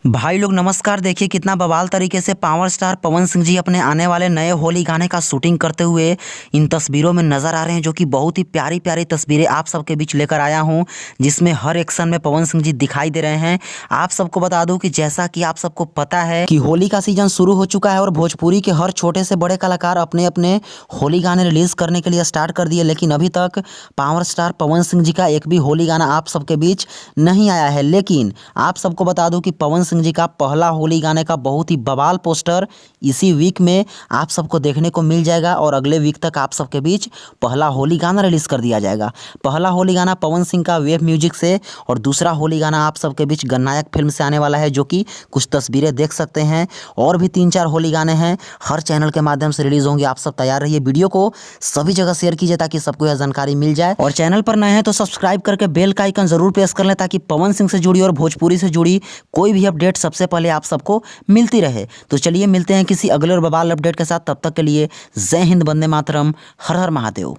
भाई लोग नमस्कार। देखिए कितना बवाल तरीके से पावर स्टार पवन सिंह जी अपने आने वाले नए होली गाने का शूटिंग करते हुए इन तस्वीरों में नज़र आ रहे हैं, जो कि बहुत ही प्यारी प्यारी तस्वीरें आप सबके बीच लेकर आया हूं, जिसमें हर एक्शन में पवन सिंह जी दिखाई दे रहे हैं। आप सबको बता दूं कि जैसा कि आप सबको पता है कि होली का सीजन शुरू हो चुका है और भोजपुरी के हर छोटे से बड़े कलाकार अपने अपने होली गाने रिलीज करने के लिए स्टार्ट कर दिए, लेकिन अभी तक पावर स्टार पवन सिंह जी का एक भी होली गाना आप सबके बीच नहीं आया है। लेकिन आप सबको बता दूं कि पवन सिंह जी का पहला होली गाने का बहुत ही बवाल पोस्टर इसी वीक में आप सबको देखने को मिल जाएगा और अगले वीक तक आप सबके बीच पहला होली गाना रिलीज कर दिया जाएगा। पहला होली गाना पवन सिंह का वेव म्यूजिक से और दूसरा होली गाना आप सबके बीच गणनायक फिल्म से आने वाला है, जो कि कुछ तस्वीरें देख सकते हैं। और भी 3-4 होली गाने हैं, हर चैनल के माध्यम से रिलीज होंगे। आप सब तैयार रहिए, वीडियो को सभी जगह शेयर कीजिए ताकि सबको यह जानकारी मिल जाए। और चैनल पर नए हैं तो सब्सक्राइब करके बेल का आइकन जरूर प्रेस कर लें ताकि पवन सिंह से जुड़ी और भोजपुरी से जुड़ी कोई भी अपडेट सबसे पहले आप सबको मिलती रहे। तो चलिए मिलते हैं किसी अगले और बवाल अपडेट के साथ। तब तक के लिए जय हिंद, वंदे मातरम, हर हर महादेव।